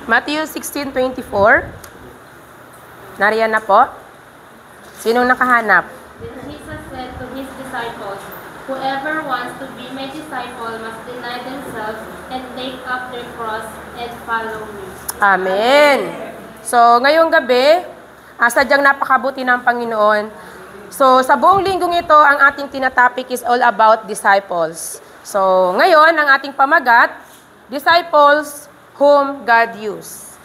Matthew 16:24. Nariyan na po. Sinong nakahanap? Then Jesus said to his disciples, "Whoever wants to be my disciple must deny themselves and take up their cross and follow me." Amen. So, ngayong gabi, sadyang napakabuti ng Panginoon. So, sa buong linggong ito, ang ating tinatopic is all about disciples. So, ngayon, ang ating pamagat, disciples whom God used.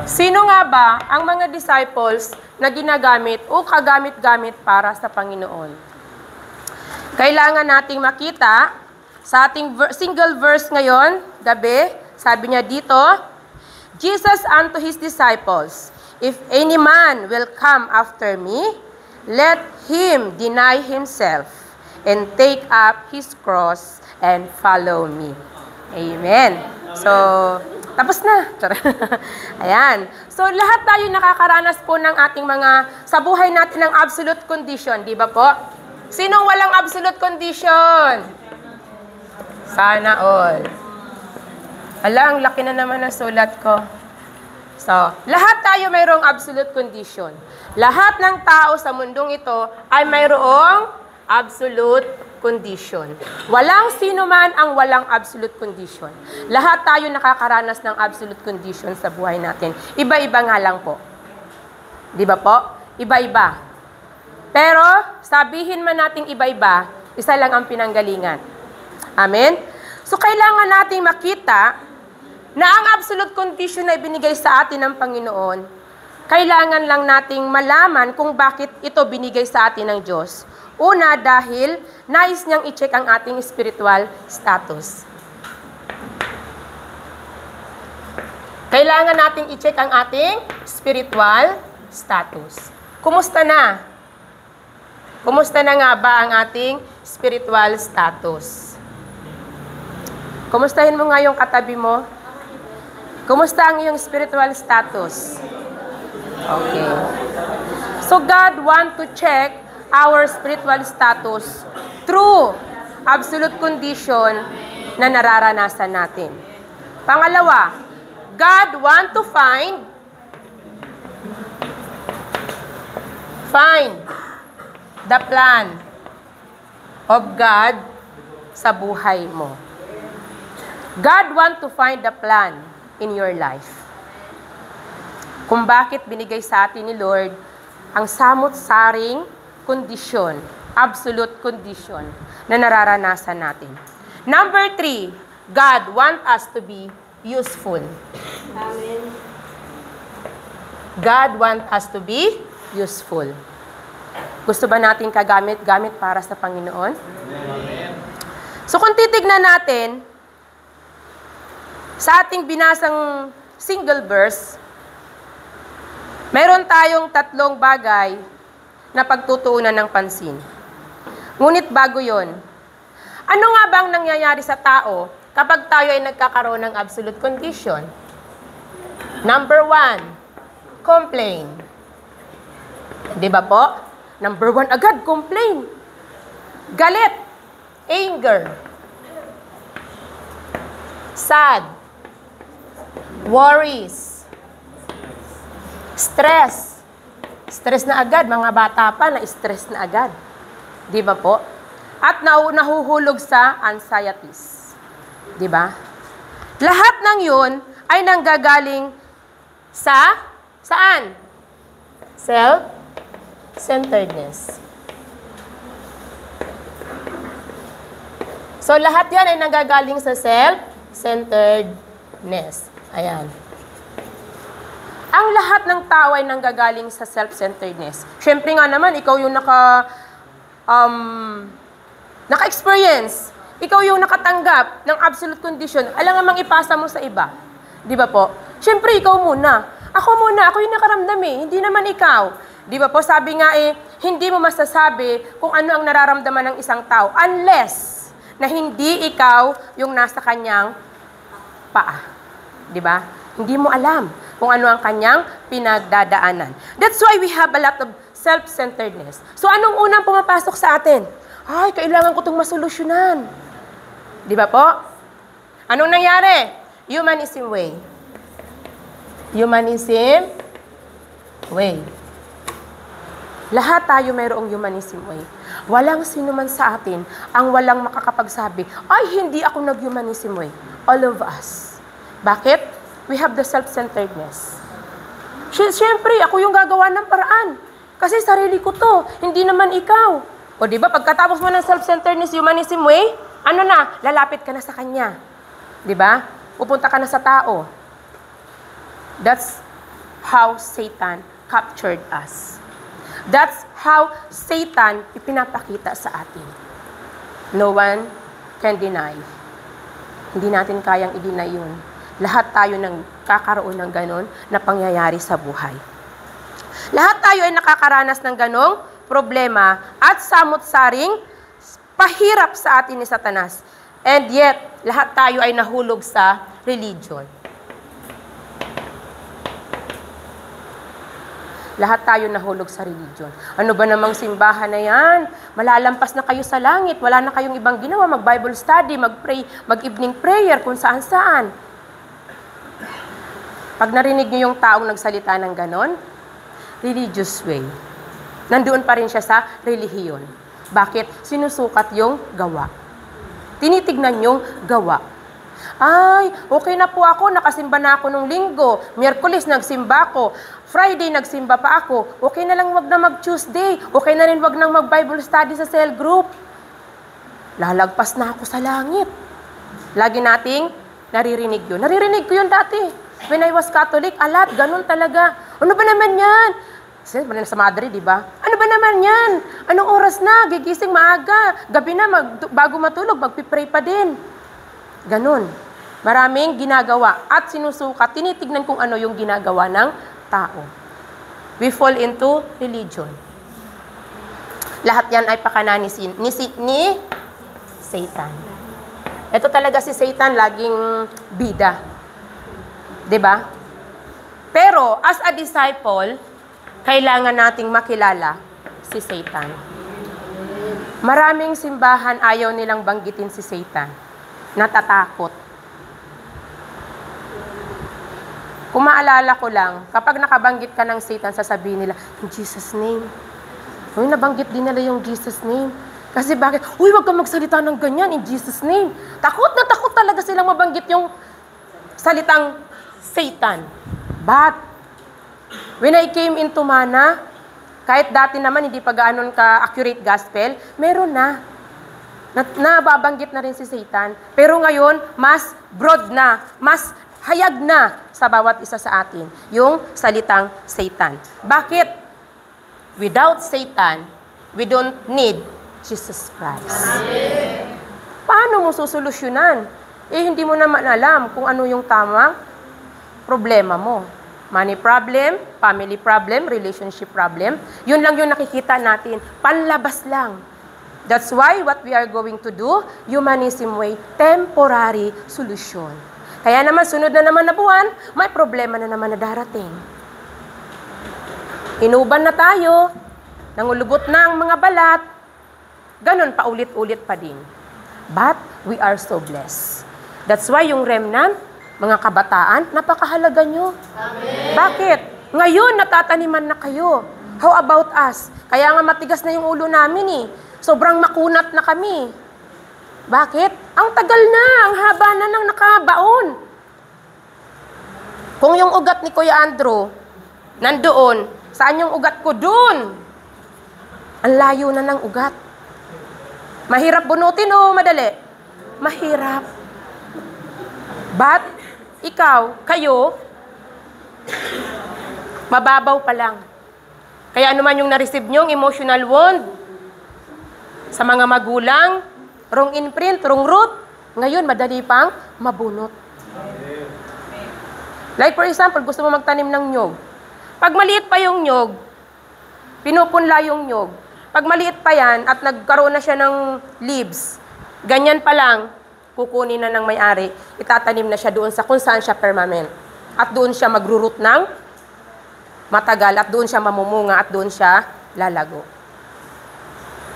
Sino nga ba ang mga disciples na ginagamit o kagamit-gamit para sa Panginoon? Kailangan nating makita sa ating single verse ngayon, gabi, sabi niya dito, Jesus unto his disciples, "If any man will come after me, let him deny himself and take up his cross and follow me." Amen. So, tapos na. Ayan. So, lahat tayo nakakaranas po ng ating sa buhay natin ng absolute condition. Di ba po? Sinong walang absolute condition? Sana all. Ala, ang laki na naman ng sulat ko. So, lahat tayo mayroong absolute condition. Lahat ng tao sa mundong ito ay mayroong absolute condition. Walang sino man ang walang absolute condition. Lahat tayo nakakaranas ng absolute condition sa buhay natin. Iba-iba nga lang po. Di ba po? Iba-iba. Pero, sabihin man nating iba-iba, isa lang ang pinanggalingan. Amen? So, kailangan nating makita na ang absolute condition na ibinigay sa atin ng Panginoon, kailangan lang nating malaman kung bakit ito binigay sa atin ng Diyos. Una, dahil nais niyang i-check ang ating spiritual status. Kailangan nating i-check ang ating spiritual status. Kumusta na? Kumusta na nga ba ang ating spiritual status? Kumustahin mo nga yung katabi mo? Kumusta ang iyong spiritual status? Okay. So God want to check our spiritual status through absolute condition na nararanasan natin. Pangalawa, God want to find the plan of God sa buhay mo. God want to find the plan in your life. Kung bakit binigay sa atin ni Lord ang samot-saring kondisyon, absolute condition na nararanasan natin. Number 3, God want us to be useful. Amen. God want us to be useful. Gusto ba natin kagamit-gamit para sa Panginoon? Amen. So kung titignan natin sa ating binasang single verse, mayroon tayong 3 bagay na pagtutuunan ng pansin. Ngunit bago yon, ano nga bang nangyayari sa tao kapag tayo ay nagkakaroon ng absolute condition? Number 1, complain. Di ba po? Number 1 agad, complain. Galit, anger, sad, worries, stress. Stress na agad, mga bata pa na stress na agad. Di ba po? At nahuhulog sa anxieties. Di ba? Lahat ng yun ay nanggagaling saan? Self-centeredness. So lahat yan ay nanggagaling sa self-centeredness. Ayan. Ang lahat ng tao ay nanggagaling sa self-centeredness. Siyempre nga naman, ikaw yung naka-experience. Ikaw yung nakatanggap ng absolute condition. Alam nga mang ipasa mo sa iba. Di ba po? Siyempre, ikaw muna. Ako yung nakaramdam eh. Hindi naman ikaw. Di ba po? Sabi nga hindi mo masasabi kung ano ang nararamdaman ng isang tao unless na hindi ikaw yung nasa kanyang paa. Di ba? Hindi mo alam kung ano ang kanyang pinagdadaanan. That's why we have a lot of self-centeredness. So anong unang pumapasok sa atin? Ay, kailangan ko itong masolusyonan. Di ba po? Anong nangyari? Humanism way. Humanism way. Lahat tayo mayroong humanism way. Walang sino man sa atin ang walang makakapagsabi, ay, hindi ako nag-humanism way. All of us. Bakit? We have the self-centeredness. Siyempre, ako yung gagawa ng paraan. Kasi sarili ko to, hindi naman ikaw. O di ba, pagkatapos mo ng self-centeredness, humanism way, ano na, lalapit ka na sa kanya. Di ba? Pupunta ka na sa tao. That's how Satan captured us. That's how Satan ipinapakita sa atin. No one can deny. Hindi natin kayang i-deny yun. Lahat tayo nang kakaroon ng ganon na pangyayari sa buhay. Lahat tayo ay nakakaranas ng ganong problema at samot-saring pahirap sa atin ni Satanas. And yet, lahat tayo ay nahulog sa religion. Lahat tayo nahulog sa religion. Ano ba namang simbahan na yan? Malalampas na kayo sa langit. Wala na kayong ibang ginawa. Mag-Bible study, mag-pray, mag-evening prayer, kung saan-saan. Pag narinig niyo yung taong nagsalita ng ganon, religious way. Nandoon pa rin siya sa relihiyon. Bakit? Sinusukat yung gawa. Tinitignan yung gawa. Ay, okay na po ako, nakasimba na ako nung linggo. Miyerkules nagsimba ako. Friday nagsimba pa ako. Okay na lang wag na mag-Tuesday. Okay na rin wag nang mag-Bible study sa cell group. Lalagpas na ako sa langit. Lagi nating naririnig yun. Naririnig ko yun dati. When I was Catholic, alat, ganun talaga. Ano ba naman yan? Sa Madre, di ba? Ano ba naman yan? Anong oras na? Gigising maaga. Gabi na, bago matulog, magpipray pa din. Ganun. Maraming ginagawa at sinusukat, tinitignan kung ano yung ginagawa ng tao. We fall into religion. Lahat yan ay pakana ni Satan. Ito talaga si Satan, laging bida. 'Di ba? Pero as a disciple, kailangan nating makilala si Satan. Maraming simbahan ayaw nilang banggitin si Satan. Natatakot. Kung maalala ko lang, kapag nakabanggit ka ng Satan, sasabihin nila, in Jesus' name. Uy, nabanggit din nila yung Jesus' name. Kasi bakit? Uy, wag kang magsalita ng ganyan, in Jesus' name. Takot na takot talaga silang mabanggit yung salitang Satan. But, when I came into Mana, kahit dati naman hindi pa gaanon ka-accurate gospel, meron na. Nababanggit na rin si Satan. Pero ngayon, mas broad na, mas hayag na sa bawat isa sa atin, yung salitang Satan. Bakit? Without Satan, we don't need Jesus Christ. Amen. Paano mo susolusyonan? Hindi mo naman alam kung ano yung tamang problema mo. Money problem, family problem, relationship problem. Yun lang yung nakikita natin. Panlabas lang. That's why what we are going to do, humanism way, temporary solution. Kaya naman, sunod na naman na buwan, may problema na naman na darating. Inuban na tayo, nangulubot na ang mga balat, ganun, paulit-ulit pa din. But, we are so blessed. That's why yung remnant, mga kabataan, napakahalaga nyo. Amen. Bakit? Ngayon, natataniman na kayo. How about us? Kaya nga matigas na yung ulo namin eh. Sobrang makunat na kami. Bakit? Ang tagal na, ang haba na nang nakabaon. Kung yung ugat ni Kuya Andrew, nandoon, saan yung ugat ko? Doon. Ang layo na ng ugat. Mahirap bunutin o madali? Mahirap. But, ikaw, kayo, mababaw pa lang. Kaya ano man yung na-receive nyo, emotional wound, sa mga magulang, wrong imprint, wrong root, ngayon madali pang mabunot. Like for example, gusto mo magtanim ng nyog. Pag maliit pa yung nyog, pinupunla yung nyog. Pag maliit pa yan at nagkaroon na siya ng leaves, ganyan pa lang, kukunin na ng may-ari, itatanim na siya doon sa kung saan siya permanent. At doon siya magrurut ng matagal, at doon siya mamumunga, at doon siya lalago.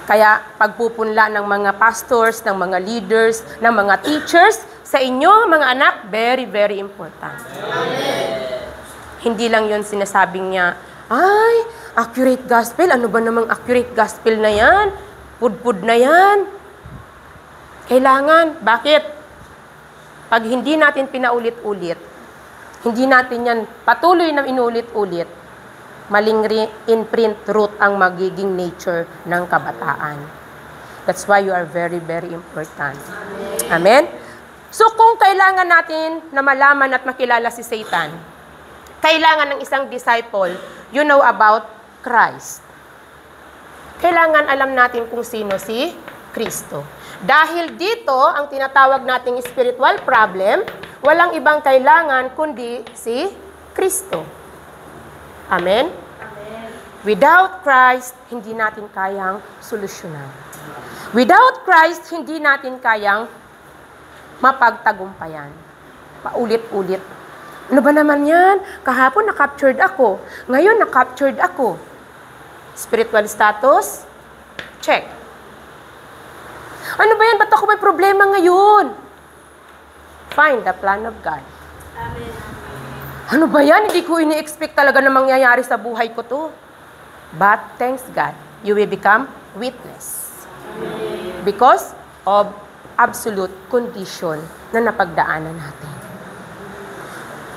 Kaya pagpupunla ng mga pastors, ng mga leaders, ng mga teachers, sa inyo, mga anak, very, very important. Amen. Hindi lang yun sinasabing niya, ay, accurate gospel, ano ba namang accurate gospel na yan? Pudpud na yan. Kailangan, bakit? Pag hindi natin pinaulit-ulit, hindi natin yan patuloy na inulit-ulit, maling imprint root ang magiging nature ng kabataan. That's why you are very, very important. Amen? So kung kailangan natin na malaman at makilala si Satan, kailangan ng isang disciple, you know about Christ. Kailangan alam natin kung sino si Kristo. Dahil dito, ang tinatawag nating spiritual problem, walang ibang kailangan kundi si Kristo. Amen? Amen. Without Christ, hindi natin kayang solusyonan. Without Christ, hindi natin kayang mapagtagumpayan. Paulit-ulit. Ano ba naman yan? Kahapon na-captured ako. Ngayon na-captured ako. Spiritual status? Check. Ano ba yan? Ba't ako may problema ngayon? Find the plan of God. Amen. Ano ba yan? Hindi ko ini-expect talaga na mangyayari sa buhay ko to. But thanks God, you will become witness. Amen. Because of absolute condition na napagdaanan natin.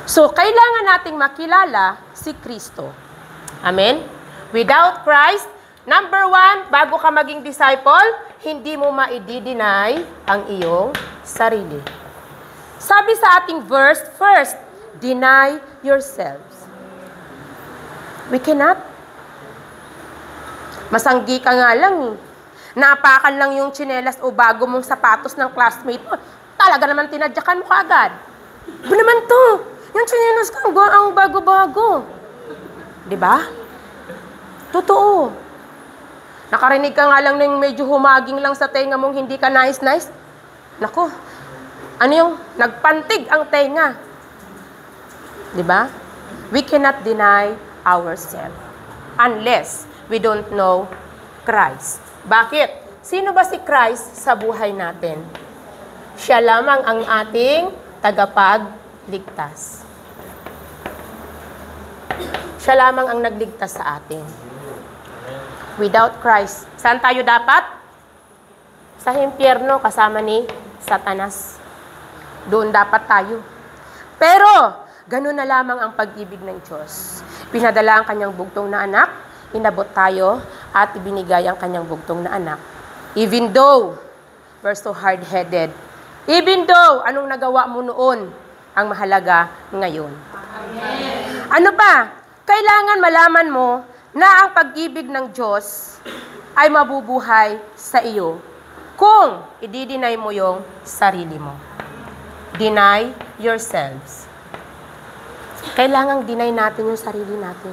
So, kailangan nating makilala si Kristo. Amen? Without Christ, number one, bago ka maging disciple, hindi mo ma-i-deny ang iyong sarili. Sabi sa ating verse, first, deny yourselves. We cannot. Masanggi ka nga lang. Naapakan lang yung tsinelas o bago mong sapatos ng classmate mo. Talaga naman tinadyakan mo kaagad. Ba naman to? Yung tsinelas ko, ang bago-bago. Diba? Totoo. Nakarinig ka nga lang ng medyo humaging lang sa tenga mong hindi ka nice-nice. Nako, ano yung nagpantig ang tenga? Diba? We cannot deny ourselves unless we don't know Christ. Bakit? Sino ba si Christ sa buhay natin? Siya lamang ang ating tagapagligtas. Siya lamang ang nagligtas sa atin. Without Christ, saan tayo dapat? Sa impyerno kasama ni Satanas. Doon dapat tayo. Pero, ganun na lamang ang pag-ibig ng Diyos. Pinadala ang kanyang bugtong na anak, inabot tayo, at ibinigay ang kanyang bugtong na anak. Even though, we're so hard-headed. Even though, anong nagawa mo noon, ang mahalaga ngayon. Amen. Ano pa? Kailangan malaman mo na ang pag-ibig ng Diyos ay mabubuhay sa iyo kung i-deny mo yung sarili mo. Deny yourselves. Kailangang deny natin yung sarili natin.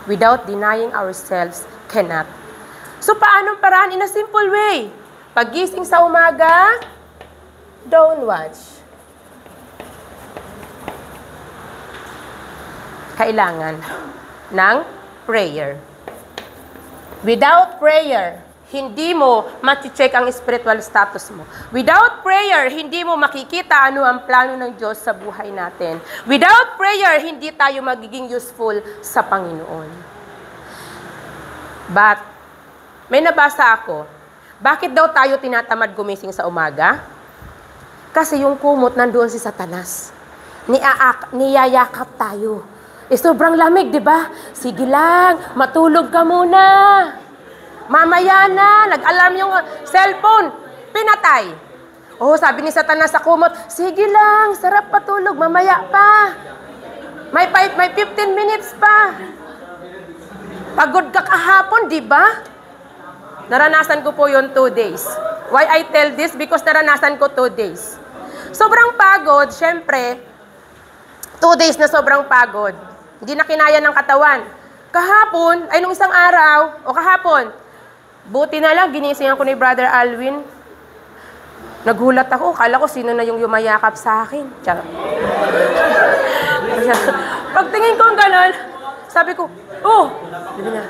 Without denying ourselves, cannot. So, paanong paraan? In a simple way. Paggising sa umaga, don't watch. Kailangan ng prayer. Without prayer, hindi mo mati-check ang spiritual status mo. Without prayer, hindi mo makikita ano ang plano ng Diyos sa buhay natin. Without prayer, hindi tayo magiging useful sa Panginoon. But, may nabasa ako, bakit daw tayo tinatamad gumising sa umaga? Kasi yung kumot nandoon si Satanas. Niyayakap tayo. Sobrang lamig, di ba? Sige lang, matulog ka muna. Mamaya na, nag-alarm yung cellphone, pinatay. Oh, sabi ni Satanas sa kumot, sige lang, sarap patulog, mamaya pa. May 15 minutes pa. Pagod ka kahapon, di ba? Naranasan ko po yun 2 days. Why I tell this? Because naranasan ko 2 days. Sobrang pagod, syempre, 2 days na sobrang pagod. Hindi na kinaya ng katawan. Kahapon, ay nung isang araw, o kahapon, buti na lang, ginising ako ni Brother Alwin. Nagulat ako, kala ko sino na yung yumayakap sa akin. Pagtingin ko ang ganon, sabi ko, oh, sabi niya,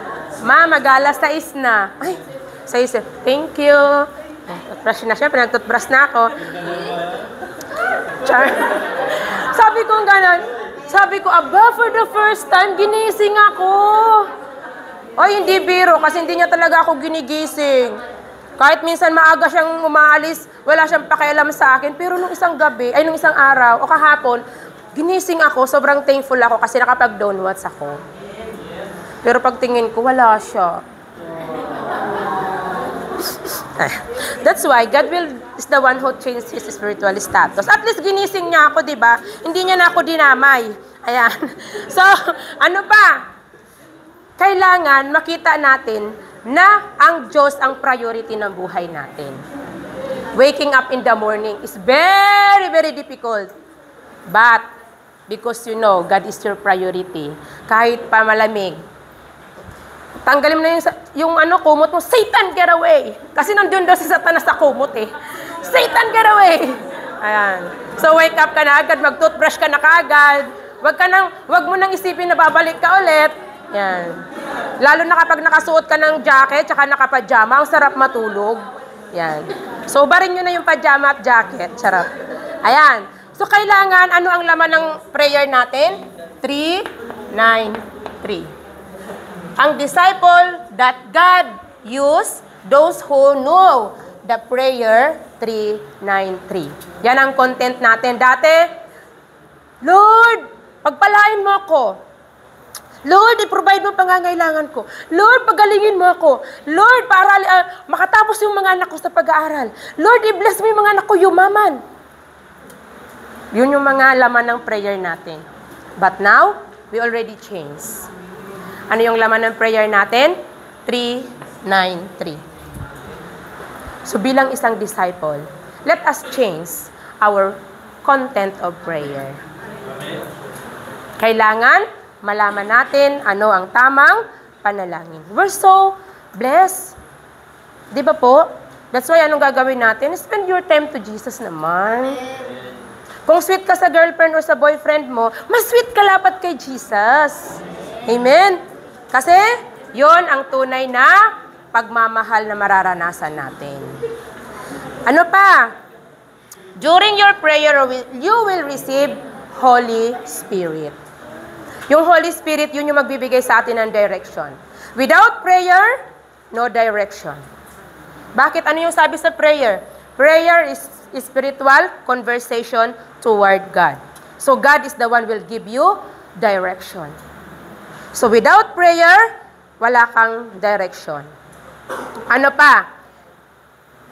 Ma, mag-alas 6 na. Ay, 6. Thank you. Toothbrush na siya, pinag-toothbrush na ako. Char. Sabi ko gano'n. Sabi ko, aba, for the first time, ginising ako. Ay, hindi biro, kasi hindi niya talaga ako ginigising. Kahit minsan maaga siyang umaalis, wala siyang pakialam sa akin. Pero nung isang gabi, nung isang araw, o kahapon, ginising ako, sobrang thankful ako kasi nakapag-downwatch ako. Pero pagtingin ko, wala siya. That's why God is the one who changed his spiritual status. At least ginising niya ako, di ba? Hindi niya na ako dinamay. Ayan. So, ano pa? Kailangan makita natin na ang Diyos ang priority ng buhay natin. Waking up in the morning is very, very difficult. But, because you know, God is your priority. Kahit pa malamig, tanggalin mo na yung kumot mo, Satan, get away! Kasi nandun daw si Satanas sa kumot eh. Satan, get away! Ayan. So, wake up ka na agad, mag-toothbrush ka na kaagad. Wag mo nang isipin na babalik ka ulit. Yan. Lalo na kapag nakasuot ka ng jacket, tsaka nakapajama, ang sarap matulog. Yan. So, barin nyo na yung pajama at jacket. Sarap. Ayan. So, kailangan, ano ang laman ng prayer natin? 3, 9, 3. Ang disciple that God used, those who know the prayer, 3, 9, 3. Yan ang content natin. Dati, Lord, pagpalain mo ako. Lord, i-provide mo pangangailangan ko. Lord, pagalingin mo ako. Lord, para makatapos yung mga anak ko sa pag-aaral. Lord, i-bless mo yung mga anak ko yumaman. Yun yung mga laman ng prayer natin. But now, we already changed. Ano yung laman ng prayer natin? 3, 9, 3. So bilang isang disciple, let us change our content of prayer. Kailangan malaman natin ano ang tamang panalangin. We're so blessed. Di ba po? That's why anong gagawin natin? Spend your time to Jesus naman. Kung sweet ka sa girlfriend o sa boyfriend mo, mas sweet ka dapat kay Jesus. Amen? Kasi, yon ang tunay na pagmamahal na mararanasan natin. Ano pa? During your prayer, you will receive Holy Spirit. Yung Holy Spirit, yun yung magbibigay sa atin ng direction. Without prayer, no direction. Bakit? Ano yung sabi sa prayer? Prayer is spiritual conversation toward God. So God is the one will give you direction. So without prayer, wala kang direction. Ano pa?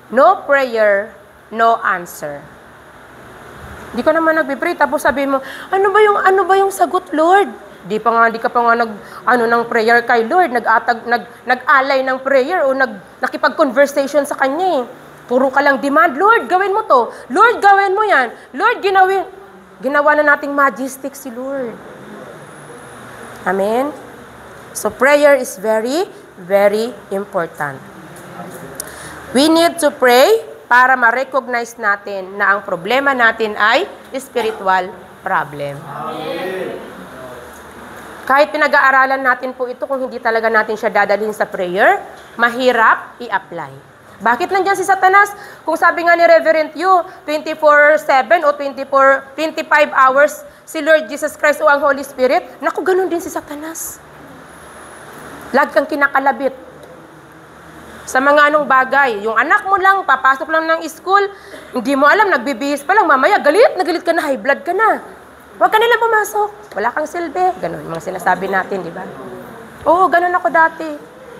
No prayer, no answer. Di ka naman nagbe-pray, tapos sabi mo, ano ba yung sagot, Lord? Di ka pa nga ng prayer kay Lord, nag-alay ng prayer o nakipag-conversation sa Kanya eh. Puro ka lang demand, Lord, gawin mo to. Lord, gawin mo yan. Lord, ginawa na nating majestic si Lord. Amen? So prayer is very, very important. We need to pray para ma-recognize natin na ang problema natin ay spiritual problem. Kahit pinag-aaralan natin po ito, kung hindi talaga natin siya dadalhin sa prayer, mahirap i-apply. Bakit nandiyan si Satanas? Kung sabi nga ni Reverend Yu, 24/7 o 25 hours si Lord Jesus Christ o ang Holy Spirit, naku, ganun din si Satanas. Lag kang kinakalabit. Sa mga anong bagay, yung anak mo lang, papasok lang ng school, hindi mo alam, nagbibihis pa lang, mamaya, galit ka na, high blood ka na. Huwag ka nilang pumasok, wala kang silbi. Ganun, yung mga sinasabi natin, di ba? Oo, ganun ako dati.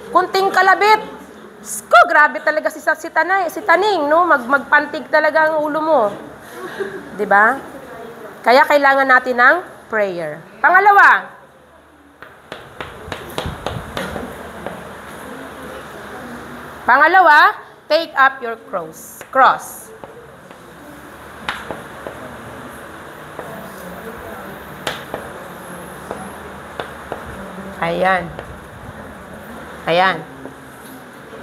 Kunting kalabit. Sko, grabe talaga si Taning, no? Magpantig talaga ang ulo mo. Di ba? Kaya kailangan natin ng prayer. Pangalawa, take up your cross. Ayan.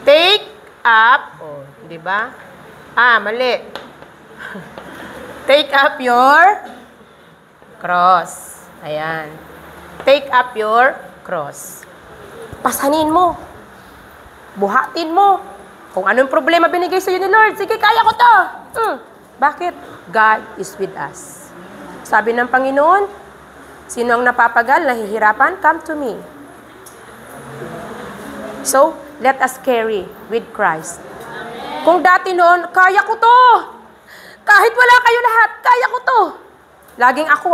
Take up, di ba? Mali. Take up your cross. Ayan. Take up your cross. Pasanin mo. Buhatin mo. Kung anong problema binigay sa'yo ni Lord, sige, kaya ko to. Bakit? God is with us. Sabi ng Panginoon, sino ang napapagal, nahihirapan? Come to me. So, let us carry with Christ. Kung dati noon, kaya ko to. Kahit wala kayo lahat, kaya ko to. Laging ako.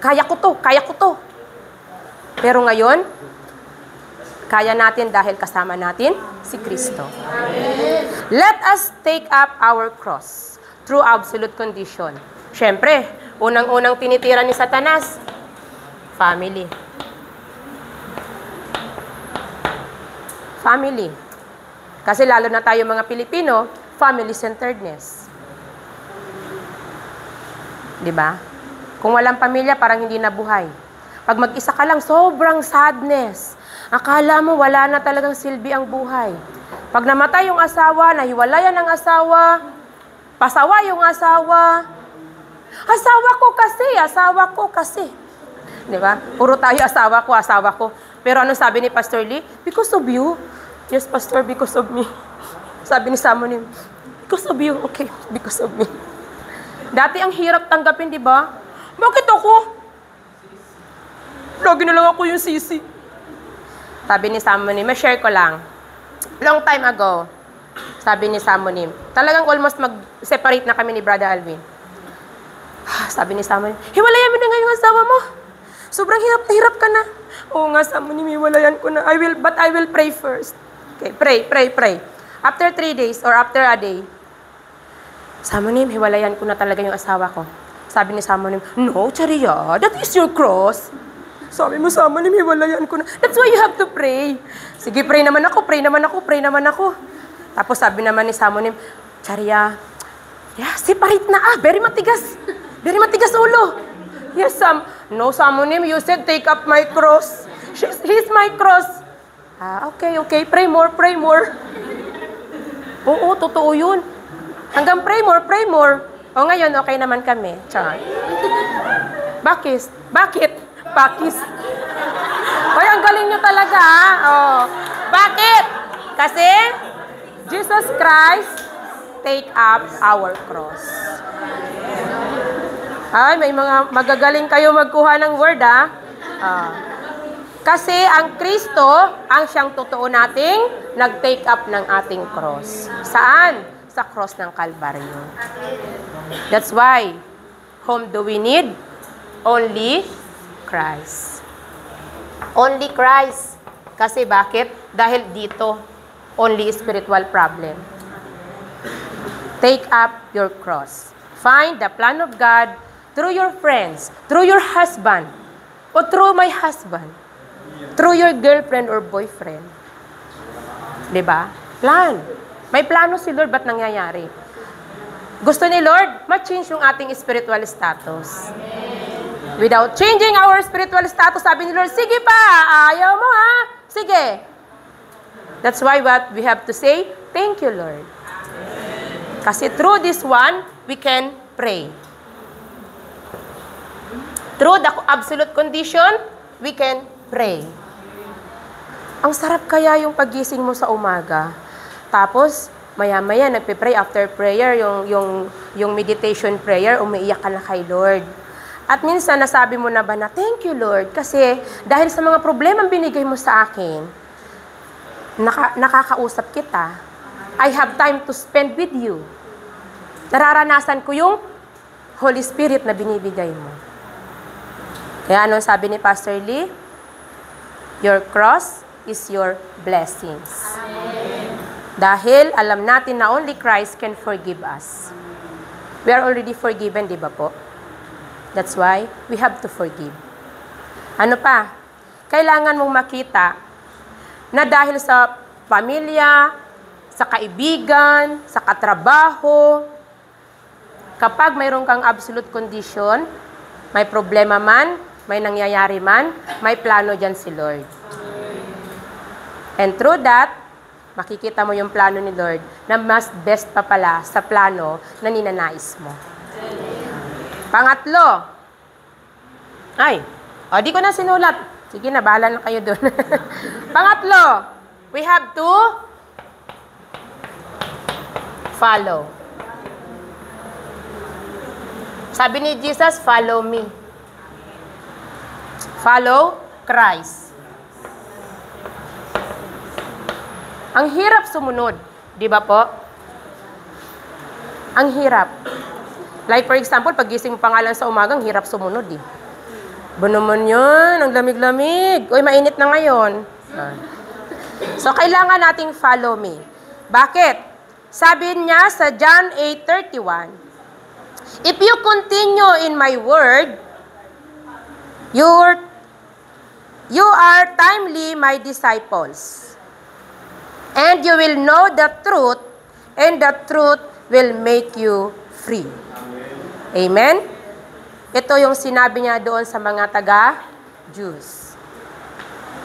Kaya ko to. Pero ngayon, kaya natin dahil kasama natin si Kristo. Let us take up our cross through absolute condition. Siyempre, unang-unang tinitira ni Satanas, family. Family. Kasi lalo na tayo mga Pilipino, family-centeredness. Diba? Kung walang pamilya, parang hindi nabuhay. Pag mag-isa ka lang, sobrang sadness. Akala mo wala na talagang silbi ang buhay. Pag namatay yung asawa, nahiwalayan ang asawa, pasawa yung asawa. Asawa ko kasi. Di ba? Puro tayo asawa ko. Pero ano sabi ni Pastor Lee? Because of you. Yes, Pastor, because of me. Sabi ni Samonim, because of you. Okay, because of me. Dati ang hirap tanggapin, di ba? Bakit ako? Lagi na lang ako yung sisi. Sabi ni Samonim, ma-share ko lang. Long time ago, sabi ni Samonim, talagang almost mag-separate na kami ni Brother Alvin. Sabi ni Samonim, hiwalayan mo na nga yung asawa mo. Sobrang hirap na hirap ka na. Oo nga, Samonim, hiwalayan ko na. But I will pray first. Okay, pray. After 3 days or after a day, Samonim, hiwalayan ko na talaga yung asawa ko. Sabi ni Samonim, no, Charia, that is your cross. Sabi mo, Samonim, hiwalayan ko na. That's why you have to pray. Sige, pray naman ako. Tapos sabi naman ni Samonim, Charia, separate na very matigas. Very matigas ulo. Yes, no, Samonim, you said take up my cross. He's my cross. Okay, pray more. Oo, totoo yun. Hanggang pray more. O ngayon, okay naman kami. Char. Bakit? Bakis. Ay, ang galing nyo talaga, ha? Oh. Bakit? Kasi, Jesus Christ take up our cross. Ay, may mga magagaling kayo magkuha ng word, ha? Kasi ang Kristo, ang siyang totoo nating nag-take up ng ating cross. Saan? Sa cross ng Kalbaryo. That's why, whom do we need? Only Christ. Only Christ. Kasi bakit? Dahil dito, only spiritual problem. Take up your cross. Find the plan of God through your friends, through your husband, o through my husband, through your girlfriend or boyfriend. Diba? Plan. May plano si Lord, ba't nangyayari? Gusto ni Lord, ma-change yung ating spiritual status. Without changing our spiritual status, sabi ni Lord, sige pa, ayaw mo ha, sige. That's why what we have to say, thank you, Lord. Kasi through this one, we can pray. Through the absolute condition, we can pray. Ang sarap kaya yung pagising mo sa umaga. Tapos, maya-maya, nagpe-pray after prayer, yung meditation prayer, umiiyak ka na kay Lord. At minsan, nasabi mo na ba na, thank you, Lord, kasi dahil sa mga problemang binigay mo sa akin, nakakausap kita. I have time to spend with you. Nararanasan ko yung Holy Spirit na binibigay mo. Kaya ano sabi ni Pastor Lee? Your cross is your blessings. Amen. Dahil alam natin na only Christ can forgive us. We are already forgiven, di ba po? That's why we have to forgive. Ano pa? Kailangan mong makita na dahil sa pamilya, sa kaibigan, sa katrabaho, kapag mayroon kang absolute condition, may problema man, may nangyayari man, may plano dyan si Lord. And through that, makikita mo yung plano ni Lord na mas best pa pala sa plano na ninanais mo. Pangatlo, di ko na sinulat. Sige na, bahala na kayo doon. Pangatlo, we have to follow. Sabi ni Jesus, follow me. Follow Christ. Ang hirap sumunod, di ba po? Ang hirap. Like for example, pag gising mo pangalan sa umagang, hirap sumunod eh. Ba naman yun, ang lamig-lamig. Uy, mainit na ngayon. So, kailangan nating follow me. Bakit? Sabi niya sa John 8:31, if you continue in my word, you are timely my disciples. And you will know the truth, and the truth will make you free. Amen? Ito yung sinabi niya doon sa mga taga-Jews.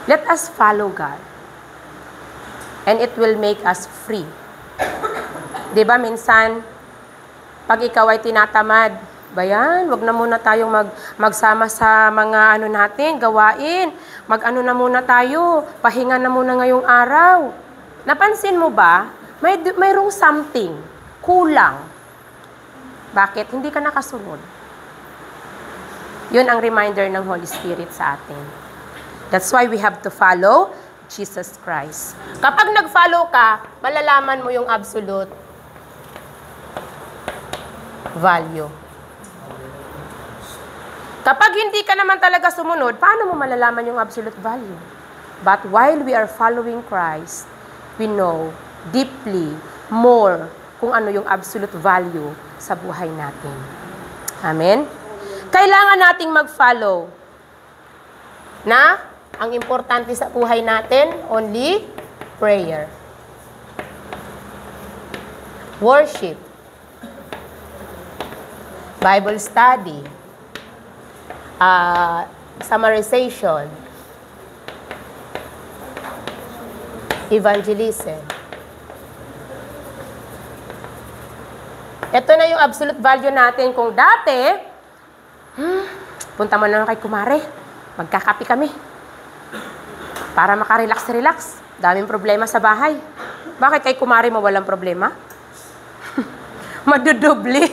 Let us follow God. And it will make us free. Diba minsan, pag ikaw ay tinatamad, bayan, wag na muna tayong magsama sa mga natin, gawain. Mag-ano na muna tayo, pahinga na muna ngayong araw. Napansin mo ba, mayroong something, kulang. Bakit? Hindi ka nakasunod. Yun ang reminder ng Holy Spirit sa atin. That's why we have to follow Jesus Christ. Kapag nag-follow ka, malalaman mo yung absolute value. Kapag hindi ka naman talaga sumunod, paano mo malalaman yung absolute value? But while we are following Christ, we know deeply more kung ano yung absolute value sa buhay natin. Amen? Kailangan nating mag-follow na ang importante sa buhay natin, only prayer. Worship. Bible study. Summarization. Evangelism. Ito na yung absolute value natin. Kung dati, punta mo na lang kay kumare, magkakapi kami. Para makarelax-relax. Daming problema sa bahay. Bakit kay kumare mo walang problema? Madudoble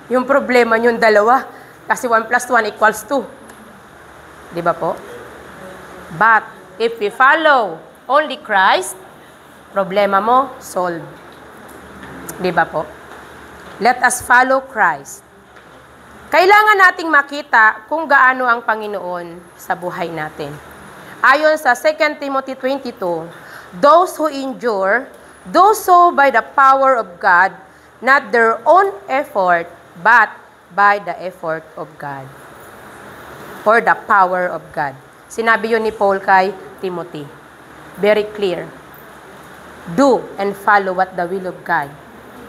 yung problema yung dalawa. Kasi 1 + 1 = 2. Di ba po? But, if we follow only Christ, problema mo, solved. Di ba po? Let us follow Christ. Kailangan nating makita kung gaano ang Panginoon sa buhay natin. Ayon sa 2 Timothy 22, those who endure, do so by the power of God, not their own effort, but by the effort of God. Or the power of God. Sinabi yun ni Paul kay Timothy. Very clear. Do and follow what the will of God,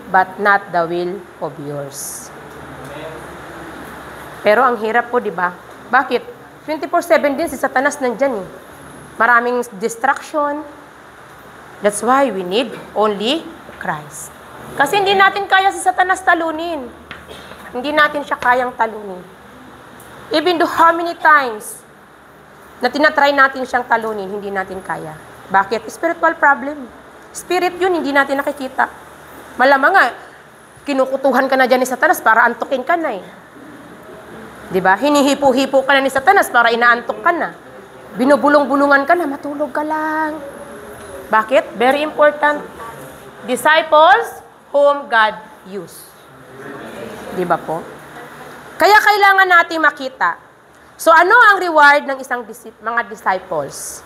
but not the will of yours. Pero ang hirap po, di ba? Bakit? 24/7 din si Satanas nandyan eh. Maraming distraction. That's why we need only Christ. Kasi hindi natin kaya si Satanas talunin. Hindi natin siya kayang talunin. Even though how many times na tinatry natin siyang talunin, hindi natin kaya. Bakit? Spiritual problem. Spirit yun, hindi natin nakikita. Malamang nga, kinukutuhan ka na dyan ni Satanas para antukin ka na eh. Diba? Hinihipo-hipo ka na ni Satanas para inaantok ka na. Binubulong-bulungan ka na, matulog ka lang. Bakit? Very important. Disciples whom God used. Diba po? Kaya kailangan natin makita. So ano ang reward ng isang mga disciples?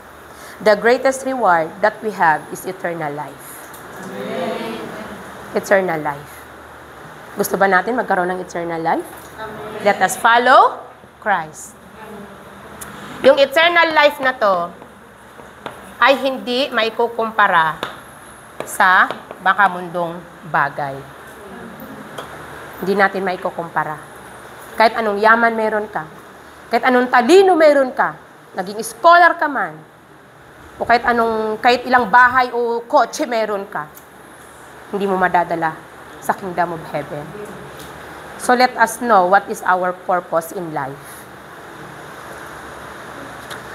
The greatest reward that we have is eternal life. Amen. Eternal life. Gusto ba natin magkaroon ng eternal life? Amen. Let us follow Christ. Yung eternal life na to ay hindi maikukumpara sa baka mundong bagay. Hindi natin maikukumpara. Kahit anong yaman meron ka, kahit anong talino meron ka, naging scholar ka man, o kahit ilang bahay o kotse meron ka, hindi mo madadala sa kingdom of heaven. So let us know what is our purpose in life.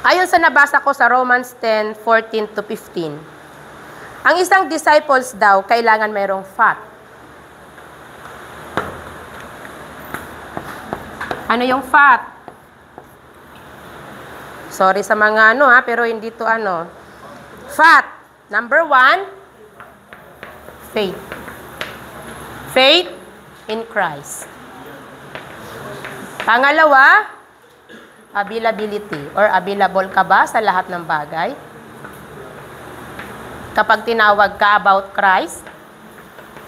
Ayon sa nabasa ko sa Romans 10:14 to 15, ang isang disciples daw, kailangan mayroong fat. Ano yung fat? Sorry sa mga pero hindi to Fat. Number 1, faith. Faith in Christ. Pangalawa, availability or available ka ba sa lahat ng bagay? Kapag tinawag ka about Christ,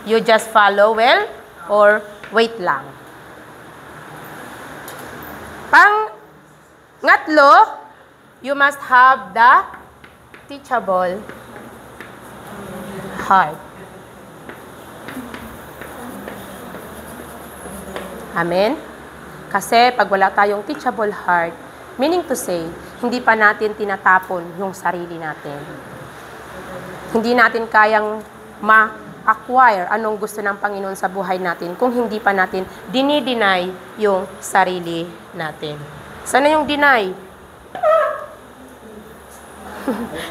you just follow well or wait lang? Pangatlo, you must have the teachable heart. Amen? Kasi pag wala tayong teachable heart, meaning to say, hindi pa natin tinatapon yung sarili natin. Hindi natin kayang ma-acquire anong gusto ng Panginoon sa buhay natin kung hindi pa natin dinideny yung sarili natin. Sana yung deny?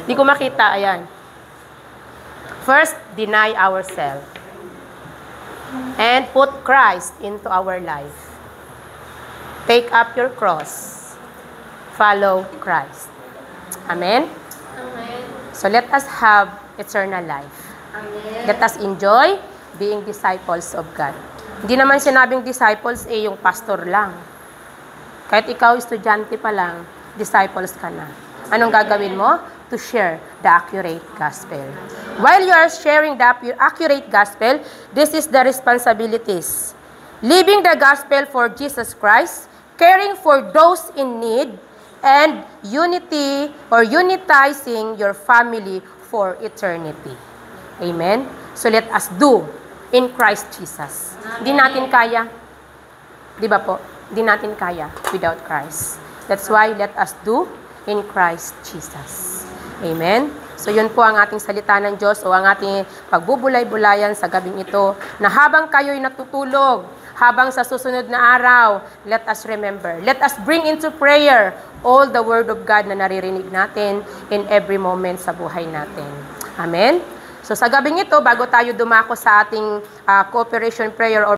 Di ko makita, ayan. First, deny ourselves. And put Christ into our life. Take up your cross. Follow Christ. Amen? Amen. So let us have eternal life. Amen. Let us enjoy being disciples of God. Hindi naman sinabing disciples yung pastor lang. Kahit ikaw estudyante pa lang, disciples ka na. Anong gagawin mo? To share the accurate gospel. While you are sharing the accurate gospel, this is the responsibilities. Living the gospel for Jesus Christ, caring for those in need, and unity or unitizing your family for eternity. Amen? So let us do in Christ Jesus. Hindi natin kaya. Di ba po? Hindi natin kaya without Christ. That's why let us do in Christ Jesus. Amen? So yun po ang ating salita ng Diyos o ang ating pagbubulay-bulayan sa gabing ito na habang kayo'y natutulog, habang sa susunod na araw, let us remember, let us bring into prayer all the Word of God na naririnig natin in every moment sa buhay natin. Amen? So sa gabing ito, bago tayo dumako sa ating cooperation prayer or